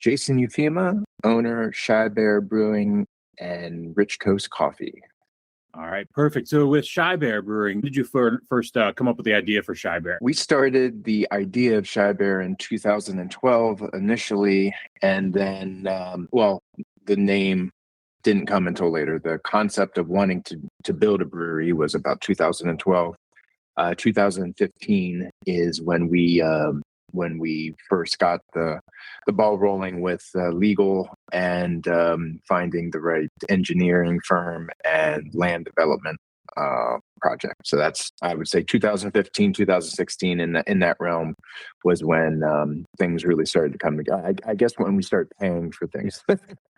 Jason Ufema, owner, Shy Bear Brewing, and Rich Coast Coffee. All right, perfect. So with Shy Bear Brewing, did you first come up with the idea for Shy Bear? We started the idea of Shy Bear in 2012 initially, and then, the name didn't come until later. The concept of wanting to build a brewery was about 2012. 2015 is when we first got the ball rolling with legal and finding the right engineering firm and land development project. So that's, I would say, 2015, 2016 in that realm was when things really started to come together. I guess when we start paying for things.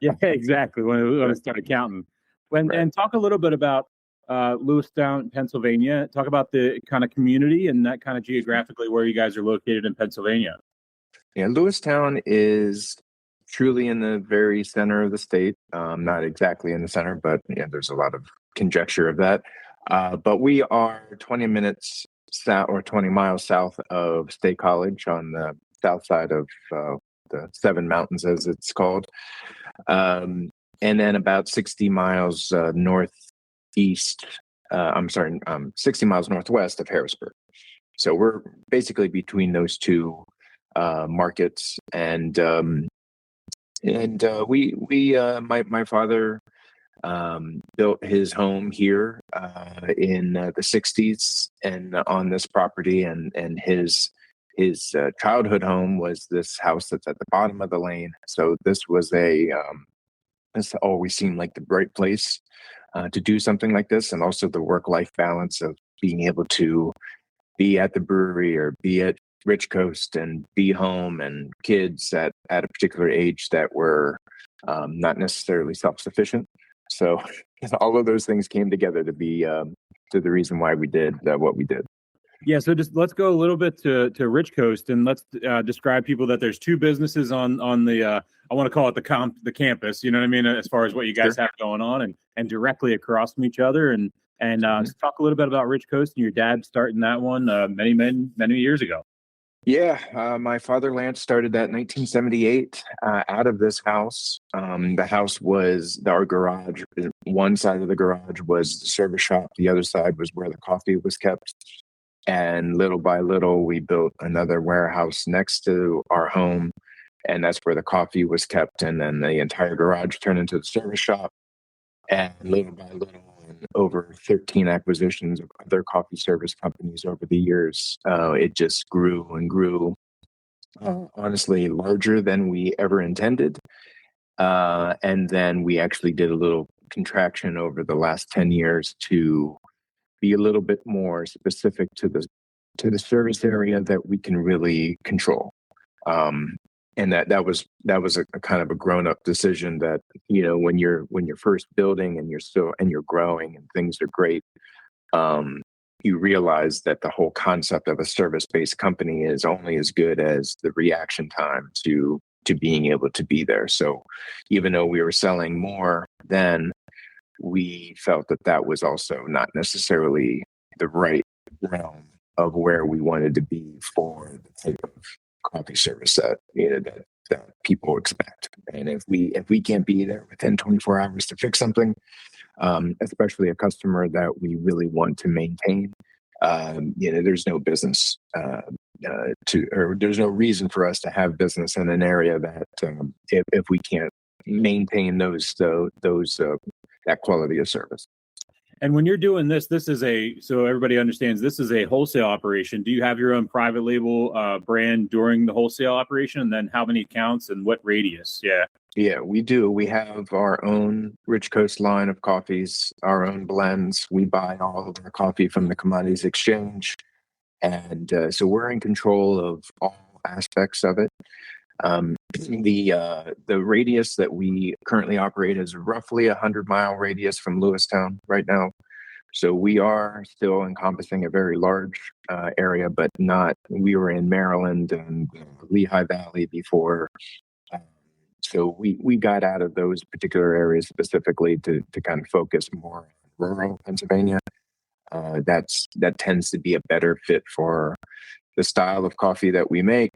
Yeah, exactly. When we started counting. And talk a little bit about Lewistown, Pennsylvania. Talk about the kind of community and that kind of geographically where you guys are located in Pennsylvania. Yeah, Lewistown is truly in the very center of the state. Not exactly in the center, but there's a lot of conjecture of that. But we are 20 minutes south or 20 miles south of State College on the south side of the Seven Mountains, as it's called. And then about 60 miles northeast, 60 miles northwest of Harrisburg. So we're basically between those two markets. And my father built his home here in the 60s and on this property, and his childhood home was this house that's at the bottom of the lane. So this was this always seemed like the right place to do something like this, and also the work-life balance of being able to be at the brewery or be at Rich Coast and be home and kids at a particular age that were not necessarily self-sufficient. So all of those things came together to be to the reason why we did what we did. Yeah, so just let's go a little bit to Rich Coast, and let's describe people that there's two businesses on the I want to call it the campus. You know what I mean, as far as what you guys have going on, and directly across from each other, and just talk a little bit about Rich Coast and your dad starting that one many years ago. Yeah, my father Lance started that in 1978 out of this house. The house was our garage. One side of the garage was the service shop. The other side was where the coffee was kept. And little by little, we built another warehouse next to our home. And that's where the coffee was kept. And then the entire garage turned into the service shop. And little by little, over 13 acquisitions of other coffee service companies over the years, it just grew and grew, honestly, larger than we ever intended. And then we actually did a little contraction over the last 10 years to be a little bit more specific to the service area that we can really control. And that was a kind of a grown-up decision that, when you're first building and you're growing and things are great, you realize that the whole concept of a service-based company is only as good as the reaction time to being able to be there. So even though we were selling more then, we felt that was also not necessarily the right realm of where we wanted to be for the type of coffee service that people expect. And if we can't be there within 24 hours to fix something, especially a customer that we really want to maintain, there's no business or there's no reason for us to have business in an area that if we can't maintain that quality of service. And when you're doing this is so everybody understands, this is a wholesale operation. Do you have your own private label brand during the wholesale operation? And then how many accounts and what radius? Yeah, we do. We have our own Rich Coast line of coffees, our own blends. We buy all of our coffee from the Commodities Exchange. And so we're in control of all aspects of it. The radius that we currently operate is roughly 100-mile radius from Lewistown right now. So we are still encompassing a very large area, but not. We were in Maryland and Lehigh Valley before. So we got out of those particular areas specifically to kind of focus more on rural Pennsylvania. That tends to be a better fit for the style of coffee that we make.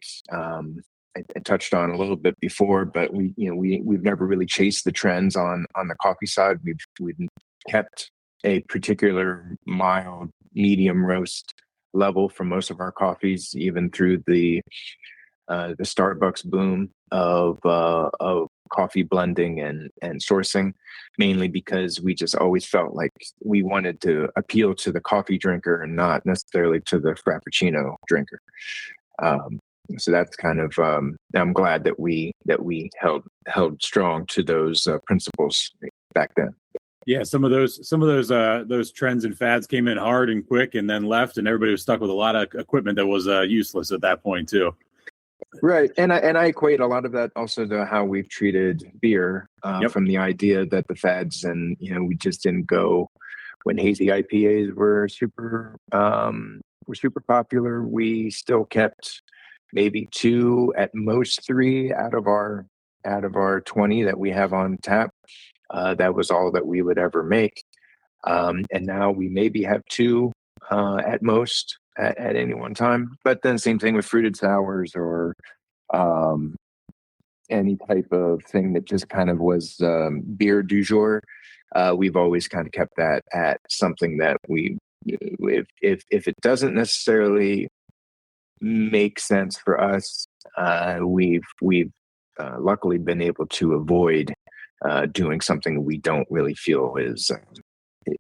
I touched on a little bit before, but we've never really chased the trends on the coffee side. We've kept a particular mild, medium roast level for most of our coffees, even through the Starbucks boom of coffee blending and sourcing, mainly because we just always felt like we wanted to appeal to the coffee drinker and not necessarily to the Frappuccino drinker. So that's kind of I'm glad that we held strong to those principles back then. Yeah, some of those trends and fads came in hard and quick, and then left, and everybody was stuck with a lot of equipment that was useless at that point too. Right, and I equate a lot of that also to how we've treated beer, from the idea that the fads, and we just didn't go when hazy IPAs were super popular. We still kept maybe 2, at most 3 out of our 20 that we have on tap. That was all that we would ever make. And now we maybe have 2 at most at any one time. But then same thing with fruited sours or any type of thing that just kind of was beer du jour. We've always kind of kept that at something that if it doesn't necessarily make sense for us, we've luckily been able to avoid doing something we don't really feel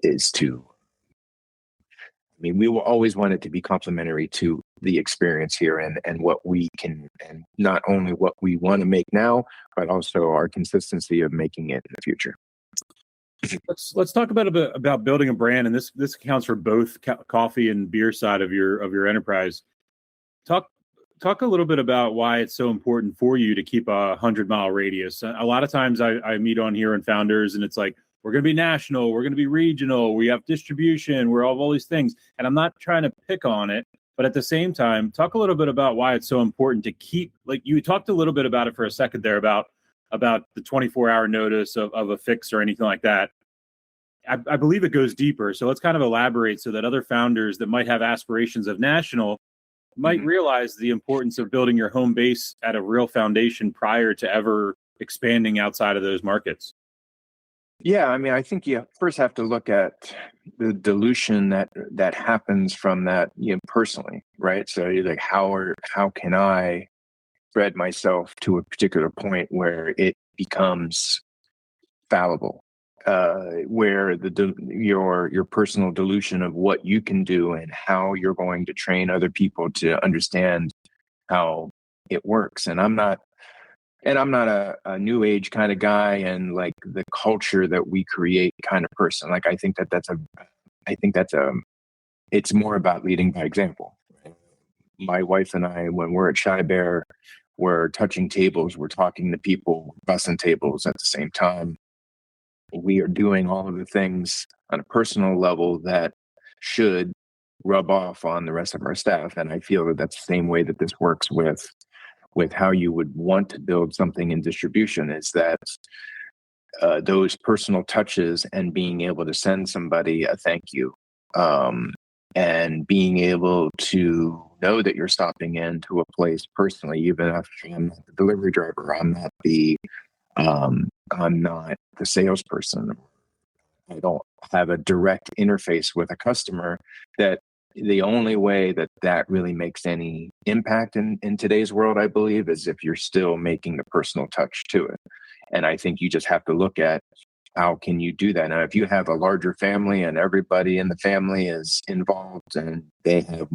is too. I mean, we will always want it to be complementary to the experience here and what we can, and not only what we want to make now, but also our consistency of making it in the future. Let's talk about building a brand, and this accounts for both coffee and beer side of your enterprise. Talk a little bit about why it's so important for you to keep a 100-mile radius. A lot of times I meet on here and founders, and it's like, we're going to be national, we're going to be regional, we have distribution, we're all these things. And I'm not trying to pick on it, but at the same time, talk a little bit about why it's so important to keep, like you talked a little bit about it for a second there, about the 24-hour notice of a fix or anything like that. I believe it goes deeper. So let's kind of elaborate so that other founders that might have aspirations of national might realize the importance of building your home base at a real foundation prior to ever expanding outside of those markets. Yeah, I mean, I think you first have to look at the dilution that happens from that, personally, right? So you're like, how can I spread myself to a particular point where it becomes fallible, where your personal dilution of what you can do and how you're going to train other people to understand how it works. And I'm not a new age kind of guy, and like the culture that we create kind of person. Like I think that's it's more about leading by example. My wife and I, when we're at Shy Bear, we're touching tables, we're talking to people, bussing tables at the same time. We are doing all of the things on a personal level that should rub off on the rest of our staff. And I feel that that's the same way that this works with how you would want to build something in distribution, is that those personal touches and being able to send somebody a thank you, and being able to know that you're stopping into a place personally, even if I'm not the delivery driver, I'm not the salesperson, I don't have a direct interface with a customer, that the only way that really makes any impact in today's world, I believe, is if you're still making the personal touch to it. And I think you just have to look at how can you do that. Now, if you have a larger family and everybody in the family is involved and they have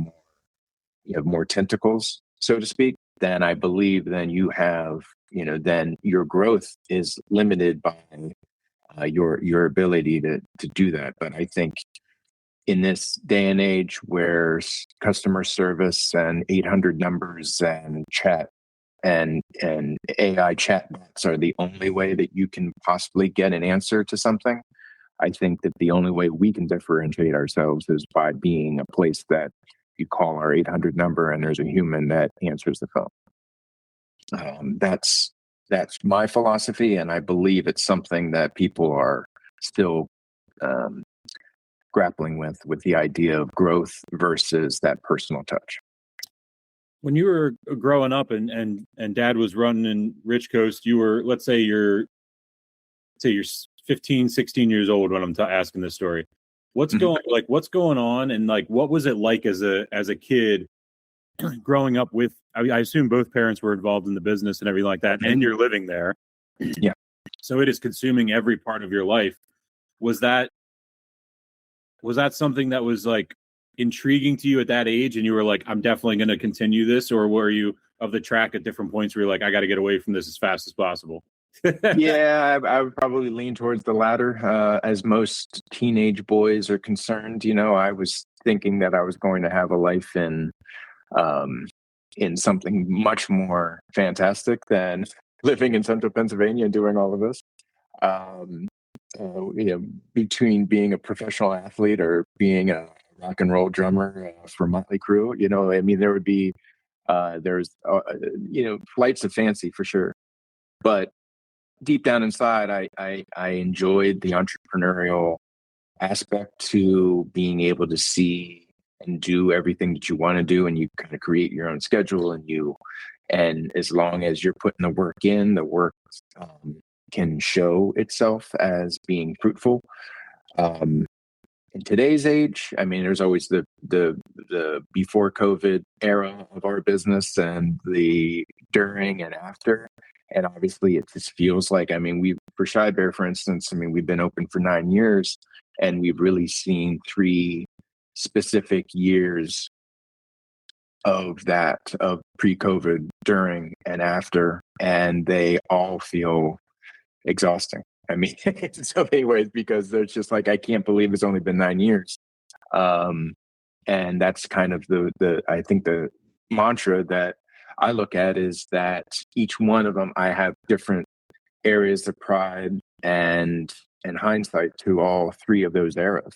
more tentacles, so to speak, then I believe then your growth is limited by your ability to do that. But I think in this day and age where customer service and 800 numbers and chat and AI chatbots are the only way that you can possibly get an answer to something, I think that the only way we can differentiate ourselves is by being a place that you call our 800 number and there's a human that answers the phone. That's my philosophy, and I believe it's something that people are still grappling with the idea of growth versus that personal touch. When you were growing up and dad was running in Rich Coast, you were, let's say you're 15, 16 years old when I'm asking this story. What's going on? And like, what was it like as a kid growing up with, I assume both parents were involved in the business and everything like that, and you're living there. Yeah. So it is consuming every part of your life. Was that something that was like intriguing to you at that age, and you were like, I'm definitely going to continue this? Or were you of the track at different points where you're like, I got to get away from this as fast as possible? Yeah, I would probably lean towards the latter. As most teenage boys are concerned, I was thinking that I was going to have a life in something much more fantastic than living in central Pennsylvania and doing all of this. Between being a professional athlete or being a rock and roll drummer for Motley Crue, I mean, there would be flights of fancy for sure. But deep down inside, I enjoyed the entrepreneurial aspect to being able to see and do everything that you want to do, and you kind of create your own schedule, and as long as you're putting the work in, the work can show itself as being fruitful. In today's age, I mean, there's always the before COVID era of our business and the during and after. And obviously it just feels like, I mean, for Shy Bear, for instance, I mean, we've been open for 9 years, and we've really seen 3 specific years of pre-COVID, during and after, and they all feel exhausting. I mean, in so many ways, because there's just like, I can't believe it's only been 9 years. And that's kind of I think the mantra that I look at is that each one of them, I have different areas of pride and hindsight to all 3 of those eras.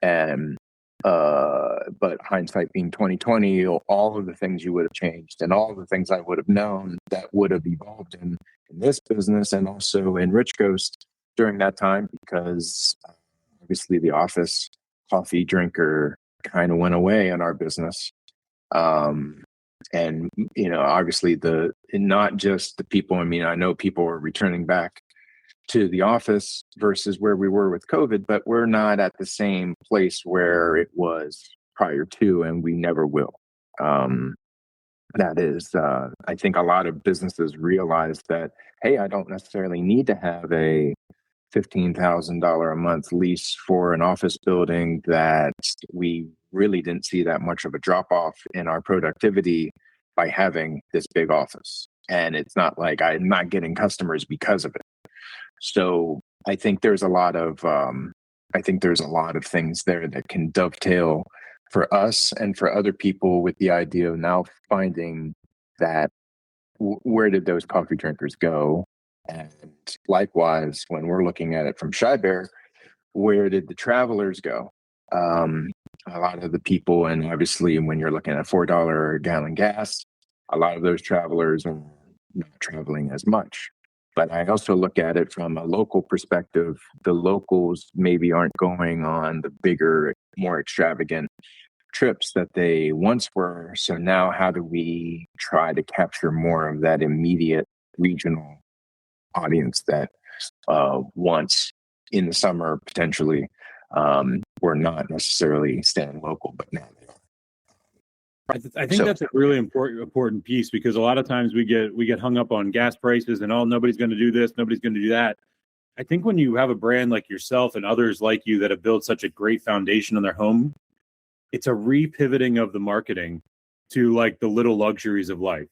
And but hindsight being 2020, all of the things you would have changed and all of the things I would have known that would have evolved in this business and also in Rich Coast during that time, because obviously the office coffee drinker kind of went away in our business. And obviously not just the people, I mean, I know people are returning back to the office versus where we were with COVID, but we're not at the same place where it was prior to, and we never will. That is, I think a lot of businesses realize that, hey, I don't necessarily need to have a $15,000 a month lease for an office building, that we really didn't see that much of a drop off in our productivity by having this big office. And it's not like I'm not getting customers because of it. So I think there's a lot of things there that can dovetail for us and for other people, with the idea of now finding that where did those coffee drinkers go? And likewise, when we're looking at it from Shy Bear, where did the travelers go? A lot of the people, and obviously when you're looking at $4 a gallon gas, a lot of those travelers are not traveling as much. But I also look at it from a local perspective. The locals maybe aren't going on the bigger, more extravagant trips that they once were. So now how do we try to capture more of that immediate regional audience that once in the summer potentially were not necessarily staying local, but now they are. I think that's a really important piece, because a lot of times we get hung up on gas prices and nobody's going to do this, nobody's going to do that. I think when you have a brand like yourself and others like you that have built such a great foundation on their home, it's a repivoting of the marketing to like the little luxuries of life,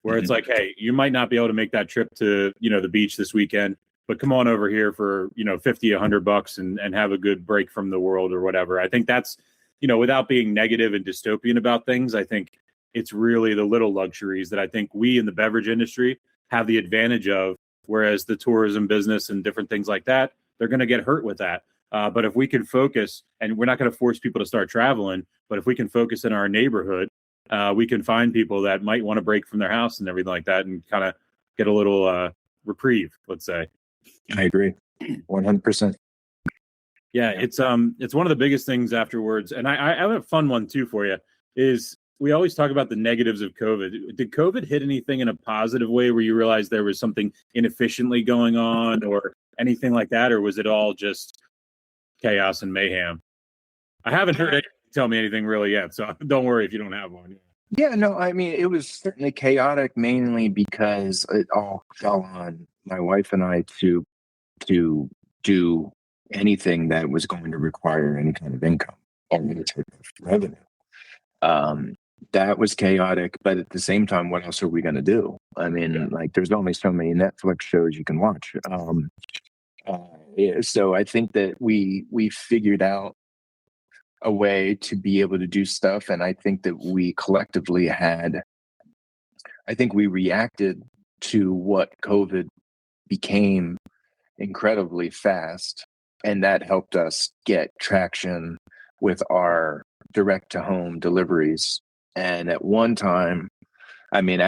where it's like, hey, you might not be able to make that trip to, the beach this weekend, but come on over here for, $50, $100 and have a good break from the world or whatever. I think that's, without being negative and dystopian about things, I think it's really the little luxuries that I think we in the beverage industry have the advantage of, whereas the tourism business and different things like that, they're going to get hurt with that. But if we can focus, and we're not going to force people to start traveling, but if we can focus in our neighborhood, we can find people that might want to break from their house and everything like that and kind of get a little reprieve, let's say. I agree 100%. Yeah, it's one of the biggest things afterwards. And I have a fun one too for you, is we always talk about the negatives of COVID. Did COVID hit anything in a positive way where you realized there was something inefficiently going on or anything like that? Or was it all just chaos and mayhem? I haven't heard anyone tell me anything really yet, so don't worry if you don't have one. Yeah, no, I mean, it was certainly chaotic, mainly because it all fell on my wife and I to do anything that was going to require any kind of income or any type of revenue. Um, that was chaotic, but at the same time, what else are we going to do? I mean, like, there's only so many Netflix shows you can watch. Yeah, so I think that we figured out a way to be able to do stuff, and I think that we collectively had. I think we reacted to what COVID became incredibly fast, and that helped us get traction with our direct to home deliveries. And at one time, I mean,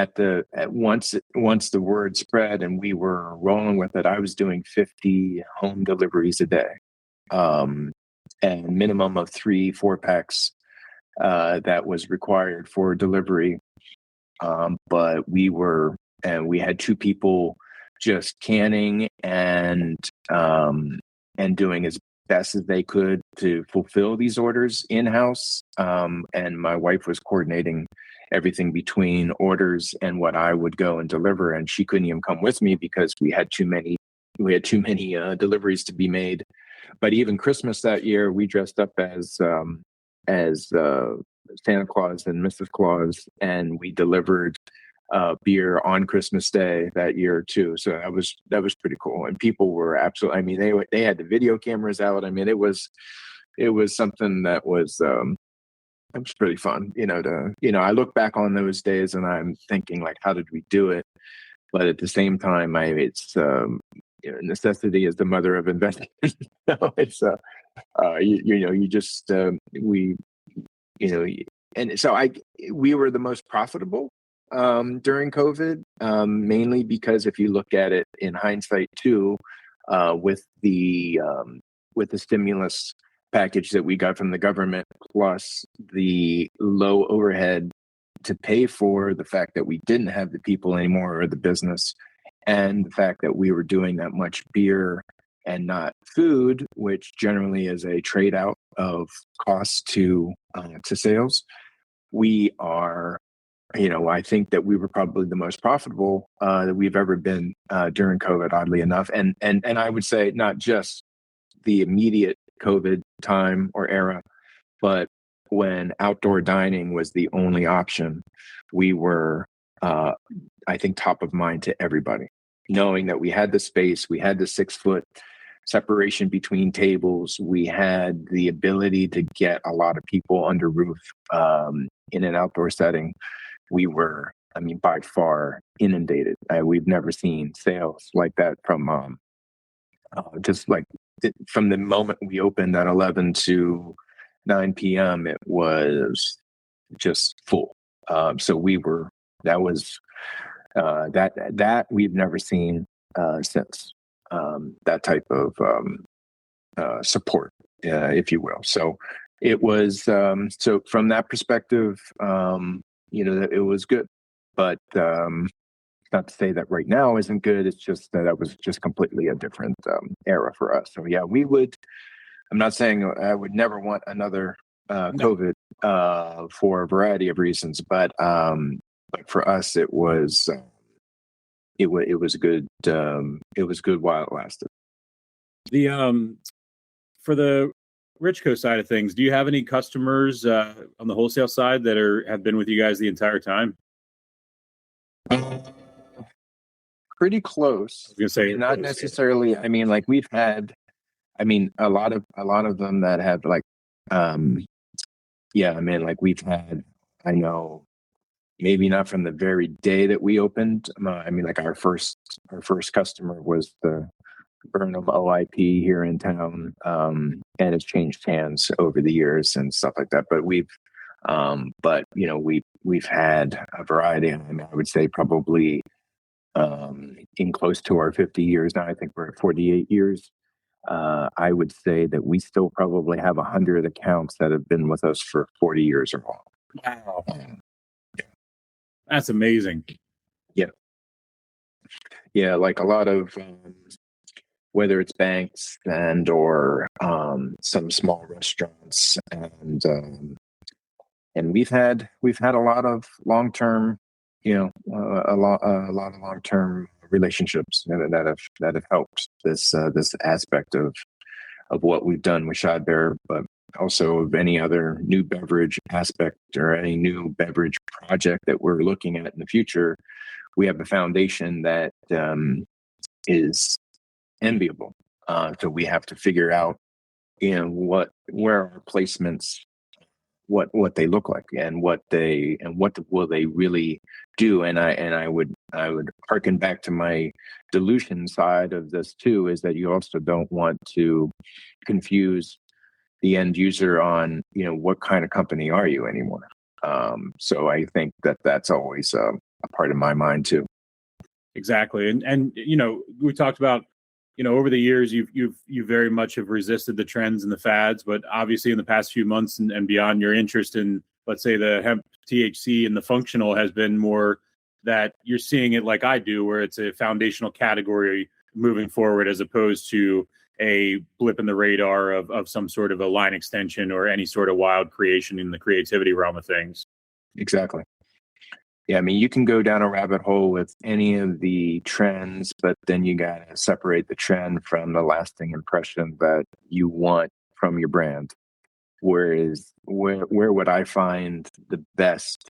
once the word spread and we were rolling with it, I was doing 50 home deliveries a day, and minimum of 3 4 packs that was required for delivery. But we had 2 people just canning and doing as best as they could to fulfill these orders in-house. And my wife was coordinating everything between orders and what I would go and deliver. And she couldn't even come with me because we had too many deliveries to be made. But even Christmas that year, we dressed up as Santa Claus and Mrs. Claus, and we delivered beer on Christmas Day that year too. So that was pretty cool. And people were absolutely. I mean, they had the video cameras out. I mean, it was something that was it was pretty fun. I look back on those days and I'm thinking, like, how did we do it? But at the same time, it's necessity is the mother of invention. It's you just we and so we were the most profitable during COVID, mainly because if you look at it in hindsight too, with the stimulus package that we got from the government, plus the low overhead to pay for the fact that we didn't have the people anymore or the business, and the fact that we were doing that much beer and not food, which generally is a trade out of costs to sales. We are, I think that we were probably the most profitable that we've ever been during COVID, oddly enough. And I would say not just the immediate COVID time or era, but when outdoor dining was the only option, we were, I think, top of mind to everybody, knowing that we had the space, we had the 6-foot separation between tables, we had the ability to get a lot of people under roof in an outdoor setting. We were, I mean, by far inundated. We've never seen sales like that from just like from the moment we opened at 11 to 9 p.m. It was just full. So that was that we've never seen since, that type of support, if you will. So it was, so from that perspective, it was good, but not to say that right now isn't good. It's just that was just completely a different era for us. So yeah, I'm not saying I would never want another COVID for a variety of reasons, but for us, it was good. It was good while it lasted. For the Richco side of things, do you have any customers on the wholesale side that have been with you guys the entire time? Pretty close. I was gonna say not necessarily. I mean, like we've had. I mean, a lot of them that have like, yeah. I mean, like we've had. I know, maybe not from the very day that we opened. I mean, like our first customer was the Burnham OIP here in town, and it's changed hands over the years and stuff like that. But we've had a variety. I mean, I would say probably in close to our 50 years now. I think we're at 48 years. I would say that we still probably have 100 accounts that have been with us for 40 years or more. Wow. That's amazing. Yeah. Yeah. Like a lot of, whether it's banks and or some small restaurants, and we've had a lot of long term, a lot of long term relationships that have helped this aspect of what we've done with Shy Bear, but also of any other new beverage aspect or any new beverage project that we're looking at in the future. We have a foundation that is enviable. So we have to figure out, where our placements, what they look like, and what will they really do. And I would harken back to my dilution side of this too, is that you also don't want to confuse the end user on, what kind of company are you anymore. So I think that that's always a part of my mind too. Exactly. And we talked about, over the years, you very much have resisted the trends and the fads, but obviously in the past few months and beyond, your interest in, let's say, the hemp THC and the functional has been more that you're seeing it like I do, where it's a foundational category moving forward, as opposed to a blip in the radar of some sort of a line extension or any sort of wild creation in the creativity realm of things. Exactly. Yeah, I mean, you can go down a rabbit hole with any of the trends, but then you got to separate the trend from the lasting impression that you want from your brand. Whereas, where would I find the best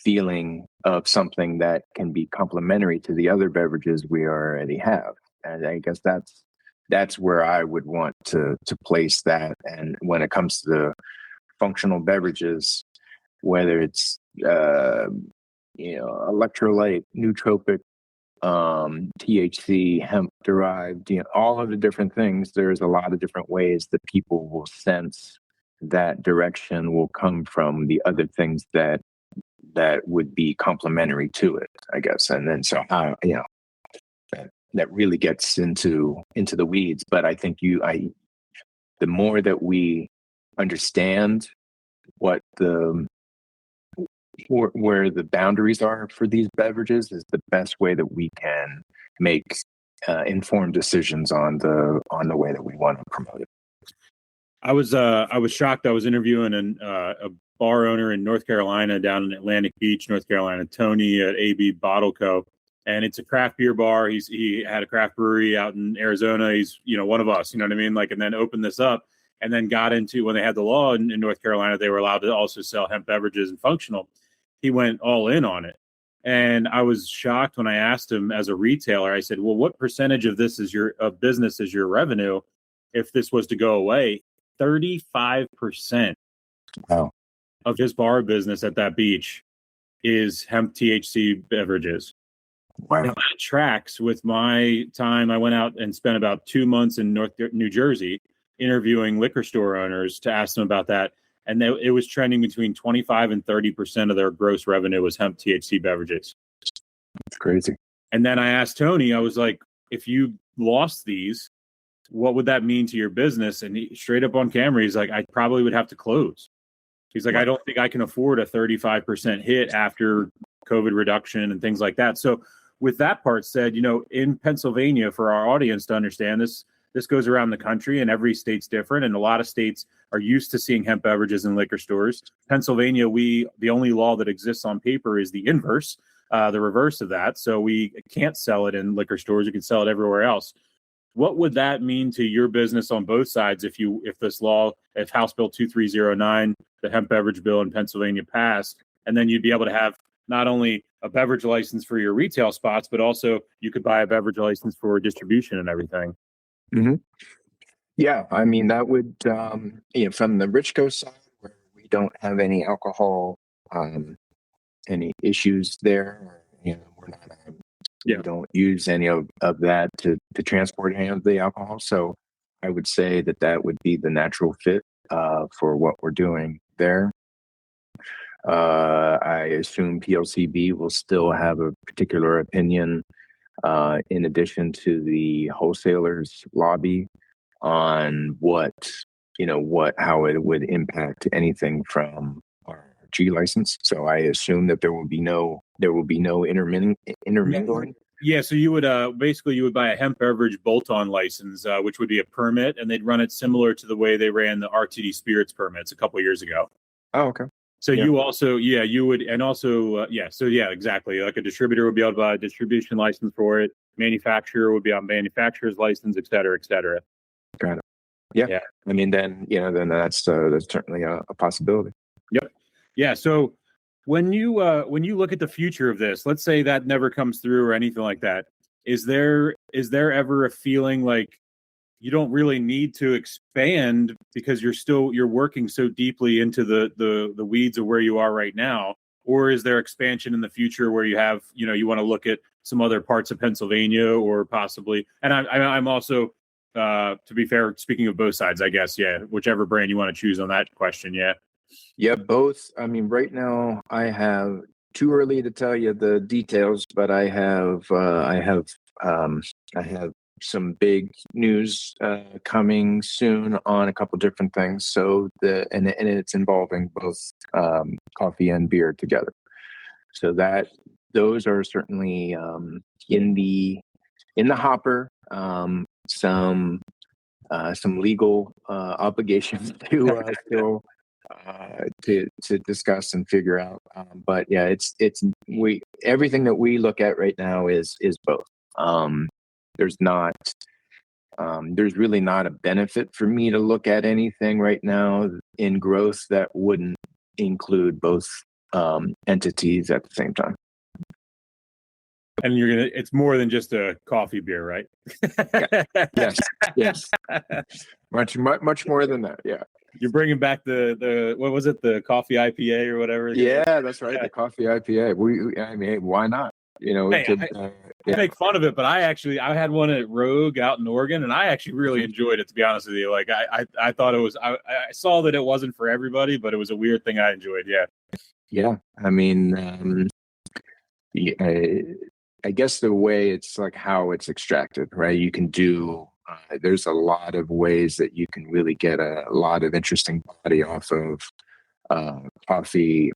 feeling of something that can be complementary to the other beverages we already have? And I guess that's where I would want to place that. And when it comes to the functional beverages, whether it's electrolyte, nootropic, THC, hemp derived, all of the different things. There's a lot of different ways that people will sense that direction will come from the other things that would be complementary to it, I guess. And then so how that really gets into the weeds. But I think the more that we understand what where the boundaries are for these beverages, is the best way that we can make informed decisions on the way that we want to promote it. I was shocked. I was interviewing a bar owner in North Carolina, down in Atlantic Beach, North Carolina, Tony at AB Bottle Co. And it's a craft beer bar. He had a craft brewery out in Arizona. He's one of us, you know what I mean? Like, and then opened this up, and then got into, when they had the law in North Carolina, they were allowed to also sell hemp beverages and functional. He went all in on it. And I was shocked when I asked him, as a retailer, I said, well, what percentage of this is your business is your revenue if this was to go away? 35% Wow. of his bar business at that beach is hemp THC beverages. Wow. Now, that tracks with my time. I went out and spent about 2 months in New Jersey interviewing liquor store owners to ask them about that. And it was trending between 25 and 30% of their gross revenue was hemp THC beverages. That's crazy. And then I asked Tony, I was like, if you lost these, what would that mean to your business? And he, straight up on camera, he's like, I probably would have to close. He's like, I don't think I can afford a 35% hit after COVID reduction and things like that. So with that part said, in Pennsylvania, for our audience to understand this goes around the country, and every state's different. And a lot of states are used to seeing hemp beverages in liquor stores. Pennsylvania, the only law that exists on paper is the inverse, the reverse of that. So we can't sell it in liquor stores. You can sell it everywhere else. What would that mean to your business on both sides if this law, if House Bill 2309, the hemp beverage bill in Pennsylvania, passed, and then you'd be able to have not only a beverage license for your retail spots, but also you could buy a beverage license for distribution and everything? Mm-hmm. Yeah, I mean, that would, from the Rich Coast side, where we don't have any alcohol, any issues there. We're not, we don't use any of that to transport any of the alcohol. So I would say that would be the natural fit for what we're doing there. I assume PLCB will still have a particular opinion, in addition to the wholesalers lobby, on how it would impact anything from our G license. So I assume that there will be no intermingling. Yeah, so you would basically you would buy a hemp beverage bolt-on license, which would be a permit, and they'd run it similar to the way they ran the RTD spirits permits a couple of years ago. Oh, okay. So you also, you would, and also, exactly. Like a distributor would be able to buy a distribution license for it. Manufacturer would be on manufacturer's license, et cetera, et cetera. Got it. Yeah. I mean, then that's certainly a possibility. Yep. Yeah. So when you look at the future of this, let's say that never comes through or anything like that, is there ever a feeling like you don't really need to expand because you're working so deeply into the weeds of where you are right now? Or is there expansion in the future where you have, you want to look at some other parts of Pennsylvania or possibly, and I'm also, to be fair, speaking of both sides, I guess, whichever brand you want to choose on that question. Yeah, both. I mean, right now I have, too early to tell you the details, but I have some big news coming soon on a couple different things. So and it's involving both coffee and beer together. So those are certainly in the hopper. Some legal obligations to still to discuss and figure out. But yeah, everything that we look at right now is both. There's really not a benefit for me to look at anything right now in growth that wouldn't include both entities at the same time. And it's more than just a coffee beer, right? Yes. Much more than that. Yeah. You're bringing back the what was it? The coffee IPA or whatever? Yeah, that's right. Yeah. The coffee IPA. I mean, why not? I make fun of it, but I had one at Rogue out in Oregon, and I actually really enjoyed it, to be honest with you. Like I thought it was, I saw that it wasn't for everybody, but it was a weird thing I enjoyed. Yeah. I mean, I guess the way it's like how it's extracted, right? You can do, there's a lot of ways that you can really get a lot of interesting body off of coffee,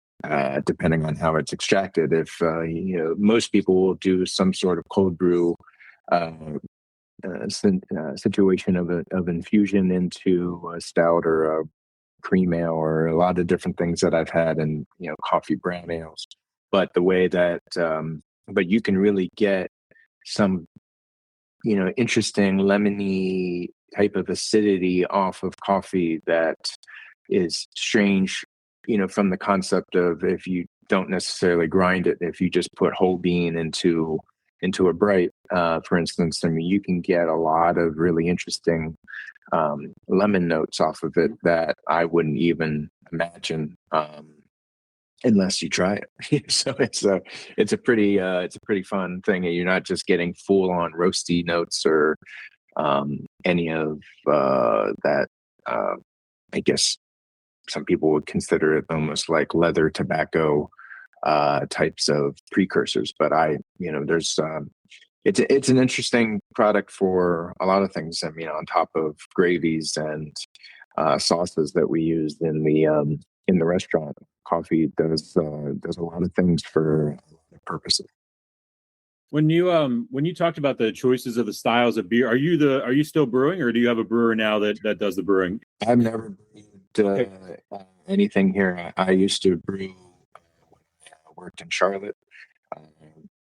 depending on how it's extracted. If most people will do some sort of cold brew situation of infusion into a stout or a cream ale, or a lot of different things that I've had in coffee brown ales. But the way that but you can really get some interesting lemony type of acidity off of coffee that is strange, from the concept of, if you don't necessarily grind it, if you just put whole bean into a bright, for instance, I mean, you can get a lot of really interesting lemon notes off of it that I wouldn't even imagine unless you try it. So it's a pretty fun thing, and you're not just getting full on roasty notes or any of that. I guess some people would consider it almost like leather tobacco types of precursors. But there's it's an interesting product for a lot of things. I mean, on top of gravies and sauces that we used in the restaurant, coffee does a lot of things for a lot of purposes. When you talked about the choices of the styles of beer, are you still brewing, or do you have a brewer now that does the brewing? I've never brewed anything here. I used to brew when I worked in Charlotte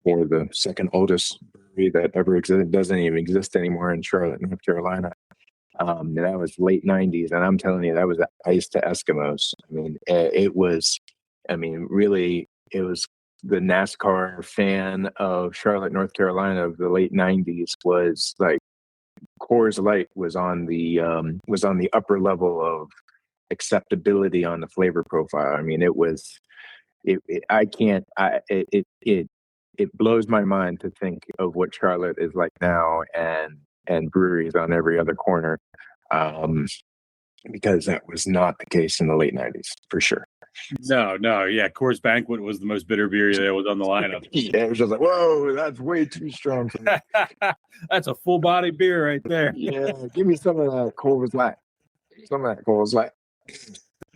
for the second oldest brewery that ever existed. It doesn't even exist anymore in Charlotte, North Carolina. That was late 90s, and I'm telling you, that was ice to Eskimos. I mean, it was the NASCAR fan of Charlotte, North Carolina of the late 90s was like, Coors Light was on the upper level of acceptability on the flavor profile. I mean, it blows my mind to think of what Charlotte is like now, and breweries on every other corner, because that was not the case in the late 90s, for sure. No, yeah. Coors Banquet was the most bitter beer that was on the lineup. Yeah, it was just like, whoa, that's way too strong for me. That's a full body beer right there. Yeah, give me some of that Coors Light.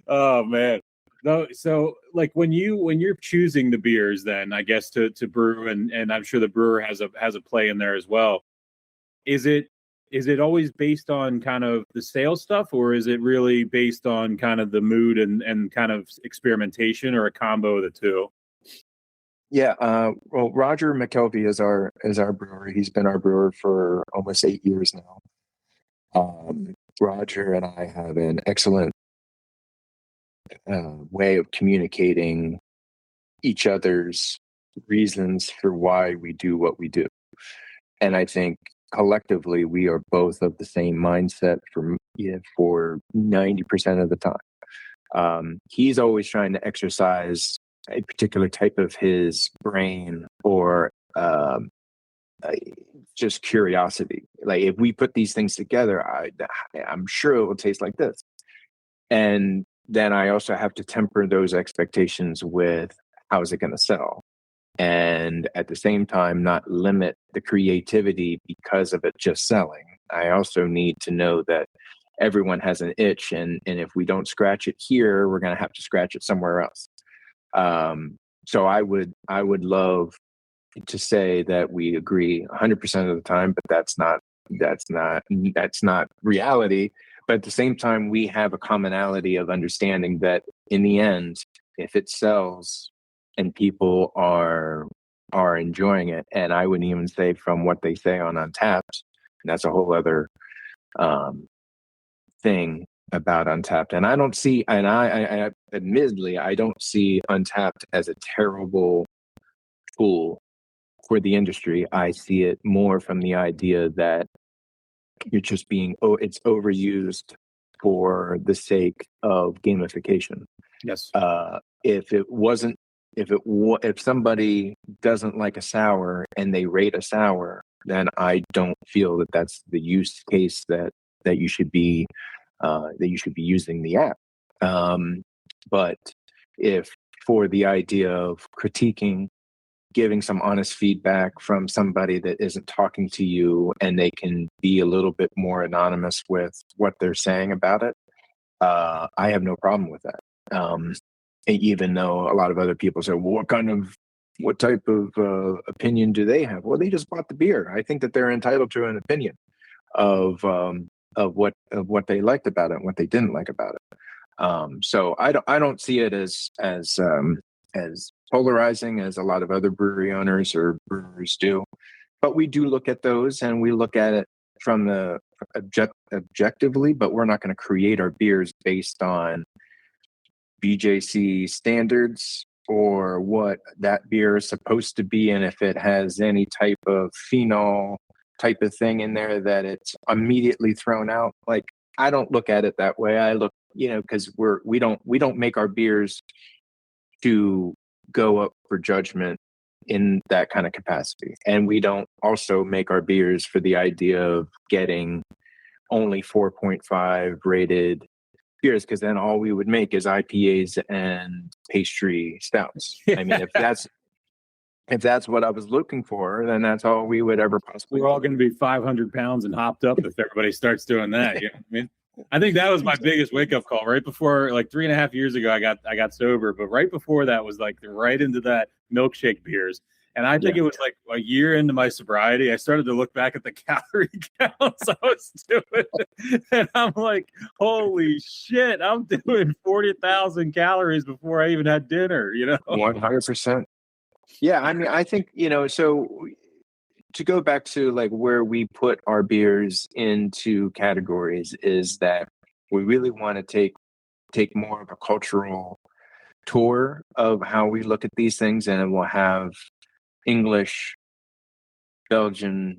Oh man. No, so like when you're choosing the beers, then I guess to brew, and I'm sure the brewer has a play in there as well. Is it always based on kind of the sales stuff, or is it really based on kind of the mood and kind of experimentation, or a combo of the two? Yeah, well, Roger McKelvey is our brewer. He's been our brewer for almost 8 years now. Roger and I have an excellent way of communicating each other's reasons for why we do what we do. And I think collectively we are both of the same mindset for 90% of the time. He's always trying to exercise a particular type of his brain or uh, just curiosity. Like if we put these things together, I'm sure it will taste like this. And then I also have to temper those expectations with how is it going to sell? And at the same time, not limit the creativity because of it just selling. I also need to know that everyone has an itch, and if we don't scratch it here, we're going to have to scratch it somewhere else. So I would love to say that we agree 100% of the time, but that's not reality. But at the same time, we have a commonality of understanding that in the end, if it sells and people are enjoying it, and I wouldn't even say from what they say on Untappd, and that's a whole other thing about Untappd. And I don't see, and I admittedly, I don't see Untappd as a terrible tool for the industry. I see it more from the idea that it's overused for the sake of gamification. Yes. If it wasn't, if somebody doesn't like a sour and they rate a sour, then I don't feel that that's the use case that you should be using the app. But if for the idea of critiquing, giving some honest feedback from somebody that isn't talking to you, and they can be a little bit more anonymous with what they're saying about it, I have no problem with that. Even though a lot of other people say, well, what type of opinion do they have? Well, they just bought the beer. I think that they're entitled to an opinion of what they liked about it and what they didn't like about it. So I don't see it as polarizing as a lot of other brewery owners or brewers do, but we do look at those, and we look at it from the objectively. But we're not going to create our beers based on BJC standards or what that beer is supposed to be, and if it has any type of phenol type of thing in there that it's immediately thrown out. Like, I don't look at it that way. I look, because we don't make our beers to go up for judgment in that kind of capacity, and we don't also make our beers for the idea of getting only 4.5 rated beers, because then all we would make is IPAs and pastry stouts. I mean, if that's what I was looking for, then that's all we would ever possibly. We're all going to be 500 pounds and hopped up if everybody starts doing that. You know what I mean? I think that was my biggest wake up call right before, like 3.5 years ago, I got sober. But right before that was like right into that milkshake beers. And I think it was like a year into my sobriety, I started to look back at the calorie counts I was doing. And I'm like, holy shit, I'm doing 40,000 calories before I even had dinner, 100%. Yeah, I mean, I think, so to go back to like where we put our beers into categories is that we really want to take more of a cultural tour of how we look at these things, and we'll have English, Belgian,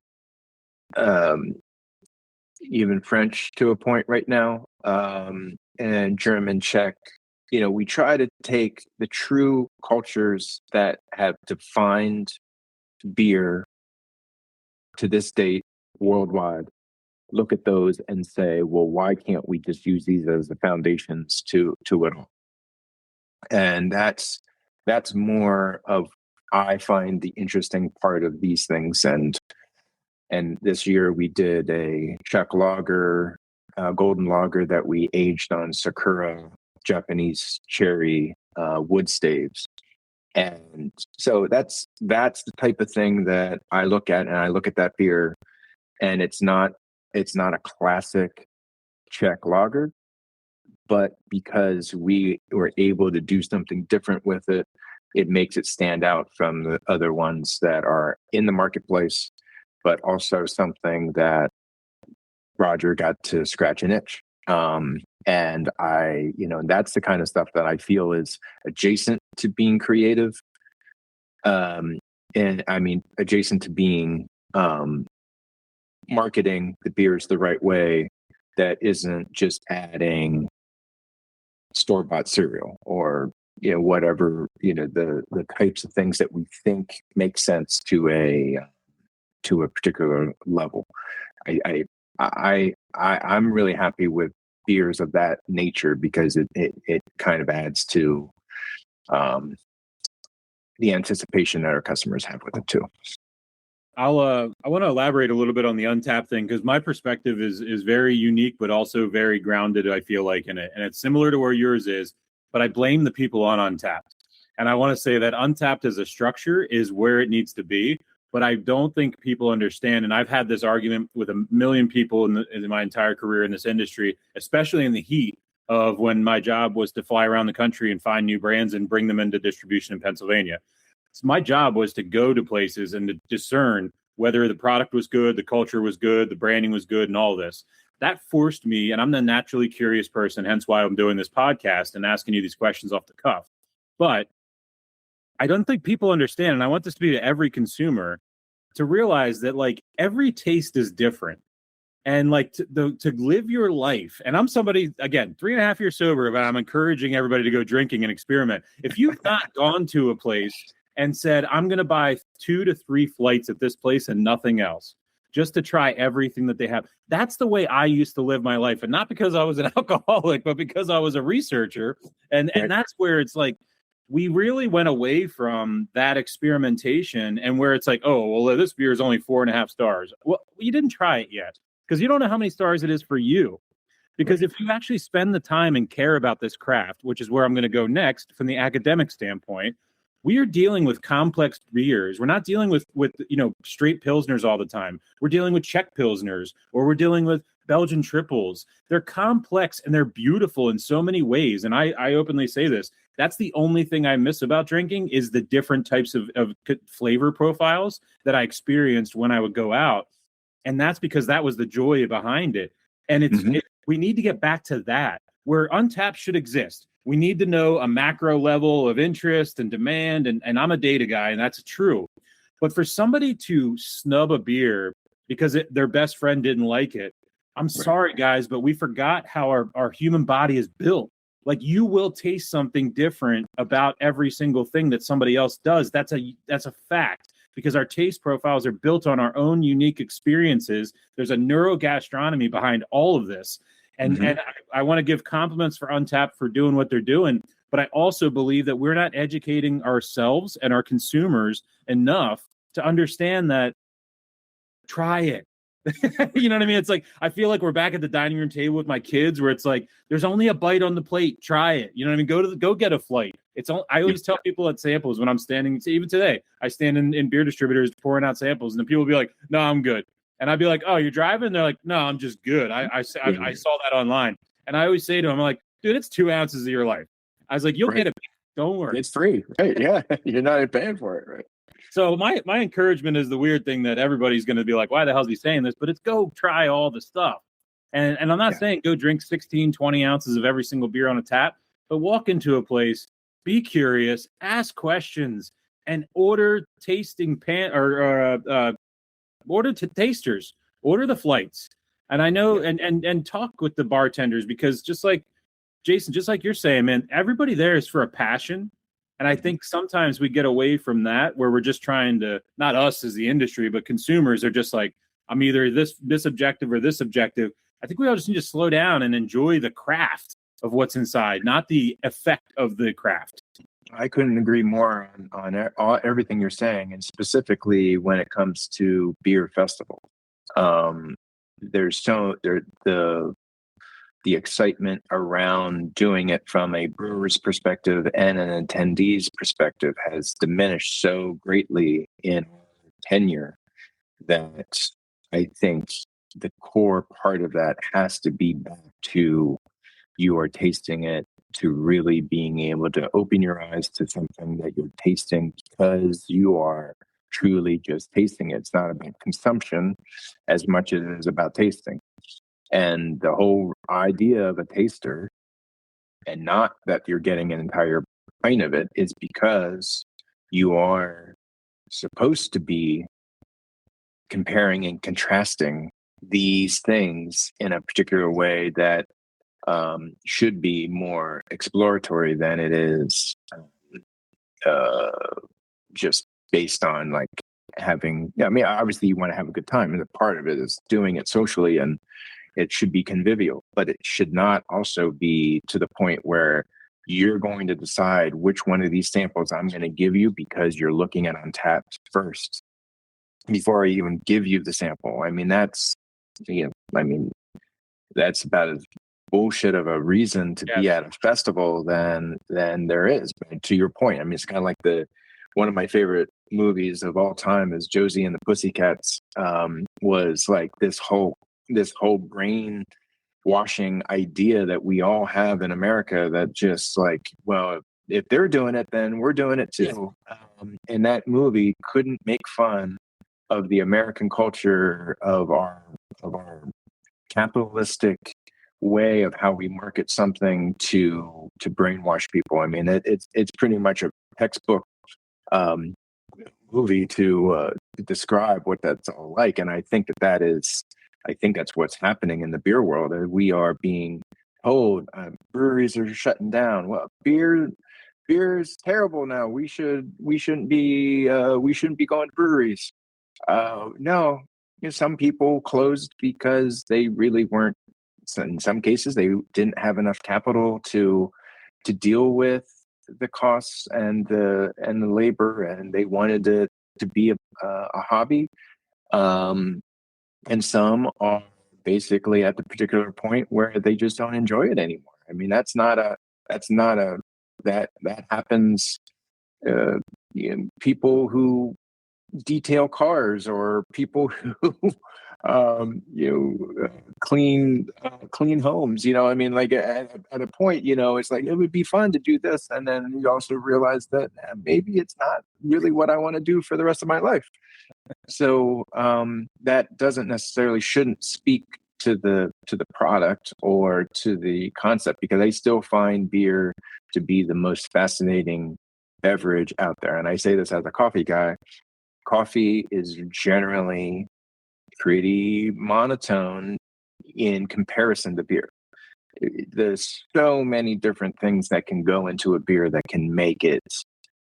even French to a point right now, and German, Czech. We try to take the true cultures that have defined beer to this date worldwide, look at those and say, well, why can't we just use these as the foundations to it all? And that's more of, I find, the interesting part of these things. And this year we did a Czech lager, golden lager that we aged on Sakura Japanese cherry wood staves. And so that's the type of thing that I look at, and I look at that beer, and it's not a classic Czech lager, but because we were able to do something different with it, it makes it stand out from the other ones that are in the marketplace, but also something that Roger got to scratch an itch. And that's the kind of stuff that I feel is adjacent to being creative. And I mean, adjacent to being marketing the beers the right way, that isn't just adding store-bought cereal or whatever, the types of things that we think make sense to a particular level. I'm really happy with beers of that nature because it kind of adds to the anticipation that our customers have with it too. I want to elaborate a little bit on the Untappd thing, because my perspective is very unique, but also very grounded, I feel like, in it. And it's similar to where yours is, but I blame the people on Untappd. And I want to say that Untappd as a structure is where it needs to be, but I don't think people understand. And I've had this argument with a million people in my entire career in this industry, especially in the heat of when my job was to fly around the country and find new brands and bring them into distribution in Pennsylvania. So my job was to go to places and to discern whether the product was good, the culture was good, the branding was good, and all this. That forced me, and I'm the naturally curious person, hence why I'm doing this podcast and asking you these questions off the cuff. But I don't think people understand, and I want this to be to every consumer, to realize that like every taste is different. And like to live your life, and I'm somebody, again, 3.5 years sober, but I'm encouraging everybody to go drinking and experiment. If you've not gone to a place and said, I'm going to buy 2 to 3 flights at this place and nothing else, just to try everything that they have. That's the way I used to live my life. And not because I was an alcoholic, but because I was a researcher. And that's where it's like, we really went away from that experimentation, and where it's like, oh, well, this beer is only 4.5 stars. Well, you didn't try it yet because you don't know how many stars it is for you. Because if you actually spend the time and care about this craft, which is where I'm going to go next from the academic standpoint, we are dealing with complex beers. We're not dealing with straight Pilsners all the time. We're dealing with Czech Pilsners, or we're dealing with Belgian triples. They're complex and they're beautiful in so many ways. And I openly say this. That's the only thing I miss about drinking is the different types of flavor profiles that I experienced when I would go out. And that's because that was the joy behind it. And we need to get back to that, where Untappd should exist. We need to know a macro level of interest and demand. And I'm a data guy, and that's true. But for somebody to snub a beer because their best friend didn't like it, I'm sorry, guys, but we forgot how our human body is built. Like, you will taste something different about every single thing that somebody else does. That's a fact, because our taste profiles are built on our own unique experiences. There's a neurogastronomy behind all of this. And I want to give compliments for Untappd for doing what they're doing. But I also believe that we're not educating ourselves and our consumers enough to understand that try it. You know what I mean? It's like, I feel like we're back at the dining room table with my kids, where it's like, there's only a bite on the plate. Try it. You know what I mean? Go get a flight. I always tell people at samples when I'm standing, even today, I stand in beer distributors pouring out samples, and then people will be like, no, I'm good. And I'd be like, oh, you're driving? And they're like, no, I'm just good. I saw that online. And I always say to them, I'm like, dude, it's 2 ounces of your life. I was like, you'll get it. Don't worry. It's free. Right. Yeah. You're not paying for it. Right. So my encouragement is the weird thing that everybody's going to be like, why the hell is he saying this? But it's go try all the stuff. And I'm not saying go drink 16, 20 ounces of every single beer on a tap, but walk into a place, be curious, ask questions, and order tasting order to tasters, order the flights. And I know, and talk with the bartenders, because just like Jason, just like you're saying, man, everybody there is for a passion. And I think sometimes we get away from that, where we're just trying to, not us as the industry, but consumers are just like, I'm either this objective or this objective. I think we all just need to slow down and enjoy the craft of what's inside, not the effect of the craft. I couldn't agree more on everything you're saying, and specifically when it comes to beer festival. The the excitement around doing it from a brewer's perspective and an attendee's perspective has diminished so greatly in tenure that I think the core part of that has to be back to you are tasting it, to really being able to open your eyes to something that you're tasting because you are truly just tasting it. It's not about consumption as much as it is about tasting. And the whole idea of a taster, and not that you're getting an entire pint of it, is because you are supposed to be comparing and contrasting these things in a particular way that should be more exploratory than it is uh, just based on like having. I mean, obviously you want to have a good time, and a part of it is doing it socially, and it should be convivial, but it should not also be to the point where you're going to decide which one of these samples I'm going to give you because you're looking at Untappd first before I even give you the sample. I mean, that's that's about as bullshit of a reason to be at a festival than there is. But to your point, I mean, it's kind of like one of my favorite movies of all time is Josie and the Pussycats. Was like this whole brain washing idea that we all have in America that just like, well, if they're doing it, then we're doing it too. And that movie couldn't make fun of the American culture of our capitalistic way of how we market something to brainwash people. I mean, it's pretty much a textbook movie to describe what that's all like. And I think that's what's happening in the beer world. We are being told breweries are shutting down. Well, beer is terrible now. We shouldn't be going to breweries. No, some people closed because they really weren't. In some cases, they didn't have enough capital to deal with the costs and the labor, and they wanted to be a hobby. And some are basically at the particular point where they just don't enjoy it anymore. I mean, that happens. People who detail cars, or people who clean homes. I mean, like at a point, it's like it would be fun to do this, and then you also realize that maybe it's not really what I want to do for the rest of my life. So that doesn't necessarily shouldn't speak to the product or to the concept, because I still find beer to be the most fascinating beverage out there. And I say this as a coffee guy. Coffee is generally pretty monotone in comparison to beer. There's so many different things that can go into a beer that can make it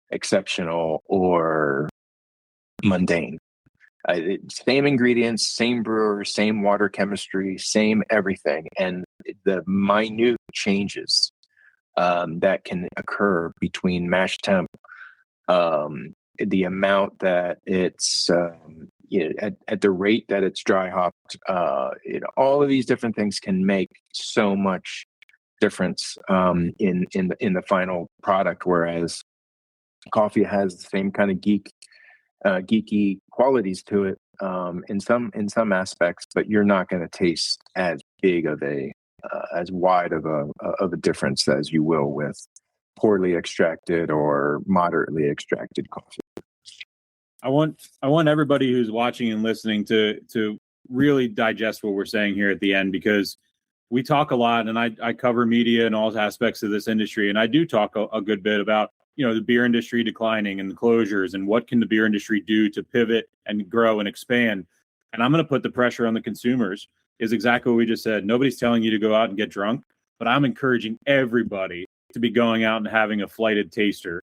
exceptional or mundane. Same ingredients, same brewer, same water chemistry, same everything. And the minute changes that can occur between mash temp, the amount that it's at the rate that it's dry hopped, all of these different things can make so much difference in the final product. Whereas coffee has the same kind of geeky qualities to it in some aspects, but you're not going to taste as big of as wide of a difference as you will with poorly extracted or moderately extracted coffee. I want everybody who's watching and listening to really digest what we're saying here at the end, because we talk a lot, and I cover media and all aspects of this industry, and I do talk a good bit about the beer industry declining and the closures, and what can the beer industry do to pivot and grow and expand. And I'm going to put the pressure on the consumers, is exactly what we just said. Nobody's telling you to go out and get drunk, but I'm encouraging everybody to be going out and having a flighted taster.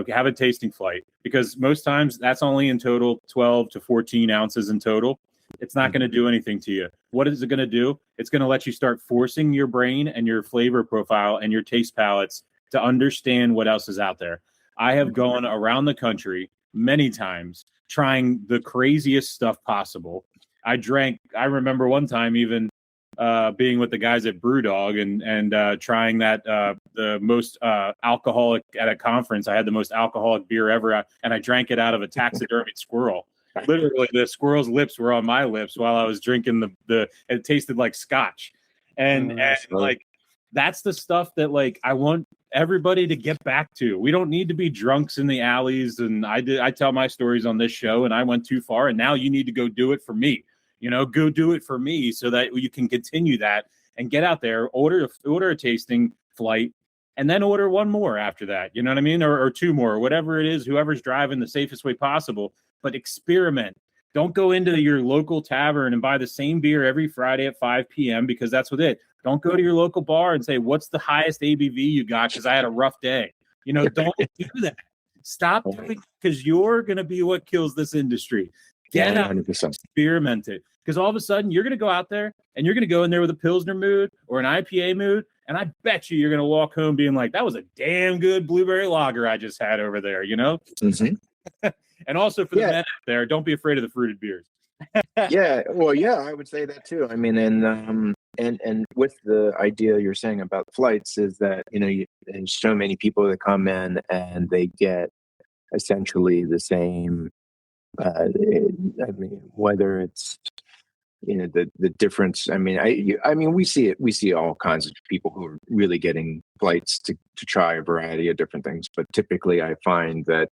Have a tasting flight, because most times that's only in total 12 to 14 ounces in total. It's not going to do anything to you. What is it going to do? It's going to let you start forcing your brain and your flavor profile and your taste palates to understand what else is out there. I have gone around the country many times trying the craziest stuff possible. I remember one time even being with the guys at Brewdog and trying that the most alcoholic at a conference. I had the most alcoholic beer ever, and I drank it out of a taxidermied squirrel. Literally, the squirrel's lips were on my lips while I was drinking it tasted like scotch. And like, that's the stuff that like I want everybody to get back to. We don't need to be drunks in the alleys. And I tell my stories on this show, and I went too far, and now you need to go do it for me. Go do it for me so that you can continue that and get out there, order a tasting flight, and then order one more after that. You know what I mean? Or two more, or whatever it is, whoever's driving the safest way possible. But experiment. Don't go into your local tavern and buy the same beer every Friday at 5 p.m. because that's what it. Don't go to your local bar and say, what's the highest ABV you got because I had a rough day. Don't do that. Stop doing, because you're going to be what kills this industry. Get out, 100%. Experiment it. Because all of a sudden, you're going to go out there and you're going to go in there with a Pilsner mood or an IPA mood. And I bet you're going to walk home being like, that was a damn good blueberry lager I just had over there, Mm-hmm. And also for the men out there, don't be afraid of the fruited beers. I would say that too. I mean, and with the idea you're saying about flights is that, there's so many people that come in and they get essentially the same, whether it's, the difference. I mean, we see all kinds of people who are really getting flights to try a variety of different things. But typically I find that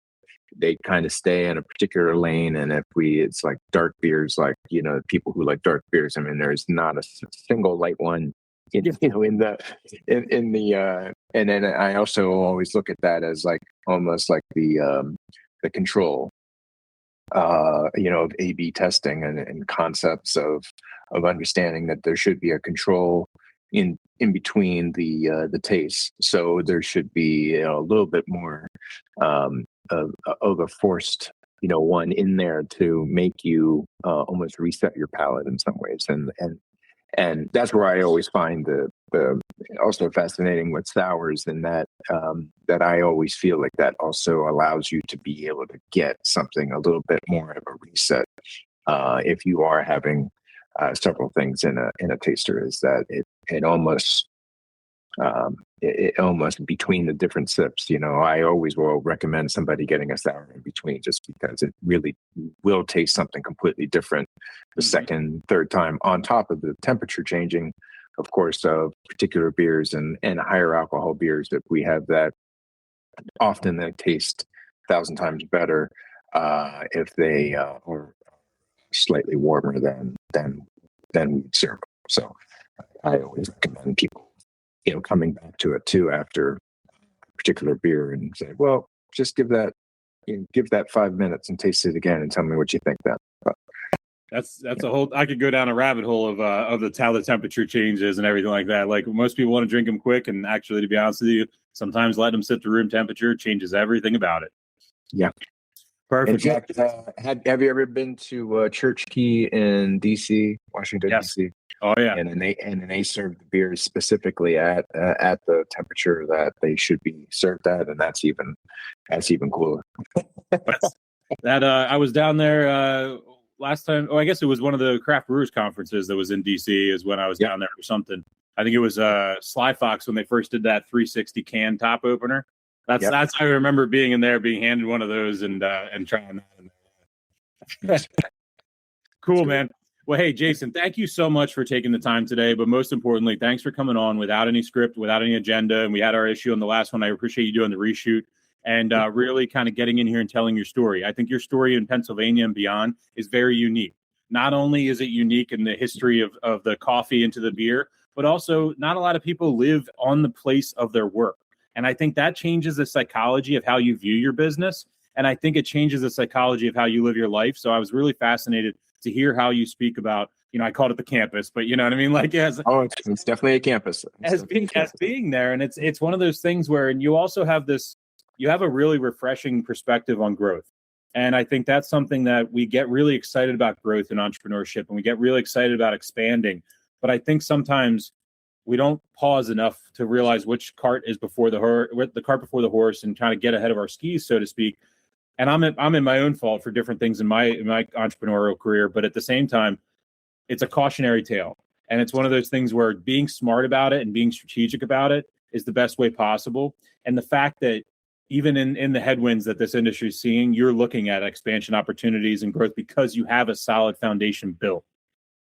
they kind of stay in a particular lane. And it's like dark beers, like, people who like dark beers, I mean, there's not a single light one, and then I also always look at that as like, almost like the control, of A/B testing and concepts of understanding that there should be a control in between the taste. So there should be a little bit more, of a forced, one in there to make you almost reset your palate in some ways, and that's where I always find the also fascinating with sours, in that that I always feel like that also allows you to be able to get something a little bit more of a reset if you are having several things in a taster. Is that it almost between the different sips, I always will recommend somebody getting a sour in between, just because it really will taste something completely different the second, third time, on top of the temperature changing, of course, of particular beers and higher alcohol beers that we have that often they taste 1,000 times better if they are slightly warmer than we'd serve. So I always recommend people coming back to it too after a particular beer and say, well, just give that 5 minutes and taste it again and tell me what you think then. That's a whole, I could go down a rabbit hole of how the temperature changes and everything like that. Like, most people want to drink them quick, and actually, to be honest with you, sometimes letting them sit to room temperature changes everything about it. Yeah. Perfect. In fact, have you ever been to Church Key in DC, Washington, DC? Oh yeah. And then they serve the beers specifically at the temperature that they should be served at, and that's even cooler. I was down there last time. Oh, I guess it was one of the craft brewers conferences that was in DC. Is when I was down there or something. I think it was Sly Fox when they first did that 360 can top opener. That's I remember being in there, being handed one of those and trying that. Cool, man. Well, hey, Jason, thank you so much for taking the time today. But most importantly, thanks for coming on without any script, without any agenda. And we had our issue on the last one. I appreciate you doing the reshoot and really kind of getting in here and telling your story. I think your story in Pennsylvania and beyond is very unique. Not only is it unique in the history of the coffee into the beer, but also not a lot of people live on the place of their work. And I think that changes the psychology of how you view your business. And I think it changes the psychology of how you live your life. So I was really fascinated to hear how you speak about, I called it the campus, but you know what I mean? Like, it's definitely a campus. As being there. And it's one of those things where, and you also have a really refreshing perspective on growth. And I think that's something that we get really excited about, growth in entrepreneurship, and we get really excited about expanding. But I think sometimes we don't pause enough to realize which cart is before the cart before the horse, and trying to get ahead of our skis, so to speak. And I'm in my own fault for different things in my entrepreneurial career, but at the same time, it's a cautionary tale. And it's one of those things where being smart about it and being strategic about it is the best way possible. And the fact that even in the headwinds that this industry is seeing, you're looking at expansion opportunities and growth because you have a solid foundation built.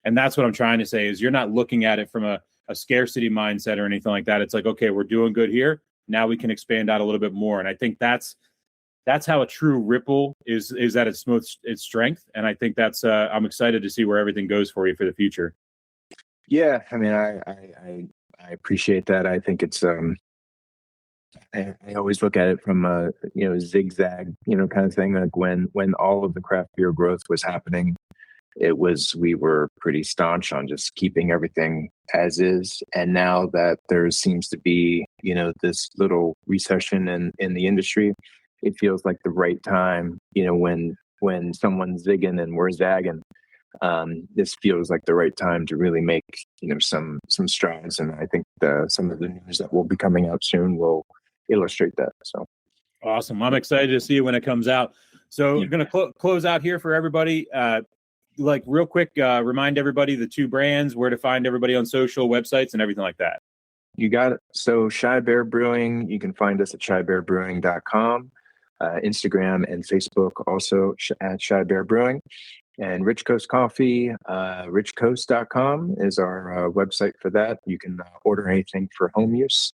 And that's what I'm trying to say is you're not looking at it from a scarcity mindset or anything like that. It's like, okay, we're doing good here. Now we can expand out a little bit more. And I think that's how a true Ripple is at its most its strength. And I think that's I'm excited to see where everything goes for you for the future. Yeah, I mean, I appreciate that. I think it's I always look at it from a zigzag kind of thing. Like when all of the craft beer growth was happening, we were pretty staunch on just keeping everything as is. And now that there seems to be this little recession in the industry, it feels like the right time. When someone's zigging and we're zagging, this feels like the right time to really make some strides. And I think some of the news that will be coming out soon will illustrate that. So awesome! I'm excited to see it when it comes out. So we're going to close out here for everybody. Like real quick, remind everybody the two brands, where to find everybody on social websites and everything like that. You got it. So Shy Bear Brewing, you can find us at shybearbrewing.com, Instagram and Facebook also at Shy Bear Brewing. And Rich Coast Coffee, richcoast.com is our website for that. You can order anything for home use.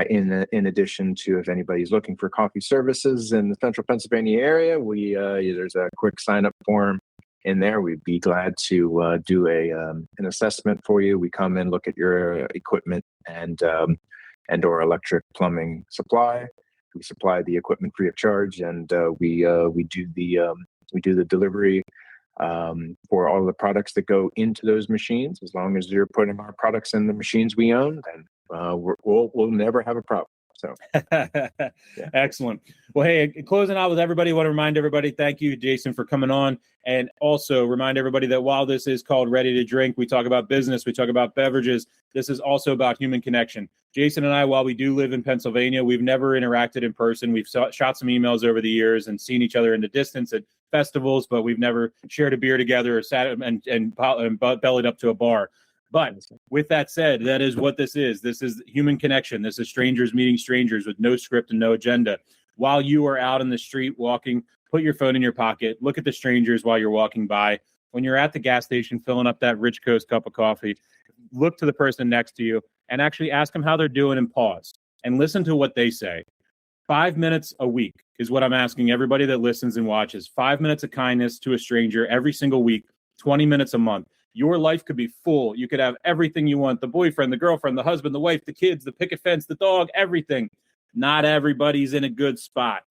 In addition to, if anybody's looking for coffee services in the central Pennsylvania area, there's a quick sign-up form in there. We'd be glad to do an assessment for you. We come in, look at your equipment and or electric plumbing supply. We supply the equipment free of charge, and we do the delivery for all the products that go into those machines. As long as you're putting our products in the machines we own, then we'll never have a problem. So Excellent. Well, hey, closing out with everybody, I want to remind everybody, thank you, Jason, for coming on. And also remind everybody that while this is called Ready to Drink, we talk about business, we talk about beverages. This is also about human connection. Jason and I, while we do live in Pennsylvania, we've never interacted in person. We've shot some emails over the years and seen each other in the distance at festivals, but we've never shared a beer together or sat and bellied up to a bar. But with that said, that is what this is. This is human connection. This is strangers meeting strangers with no script and no agenda. While you are out in the street walking, put your phone in your pocket, look at the strangers while you're walking by. When you're at the gas station filling up that Rich Coast cup of coffee, look to the person next to you and actually ask them how they're doing and pause and listen to what they say. 5 minutes a week is what I'm asking everybody that listens and watches. 5 minutes of kindness to a stranger every single week, 20 minutes a month. Your life could be full. You could have everything you want, the boyfriend, the girlfriend, the husband, the wife, the kids, the picket fence, the dog, everything. Not everybody's in a good spot.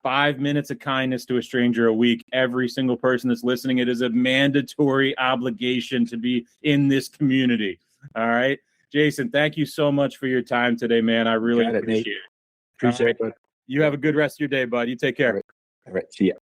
5 minutes of kindness to a stranger a week. Every single person that's listening, it is a mandatory obligation to be in this community. All right. Jason, thank you so much for your time today, man. I really appreciate it. Appreciate it, bud. You have a good rest of your day, bud. You take care. All right. See ya.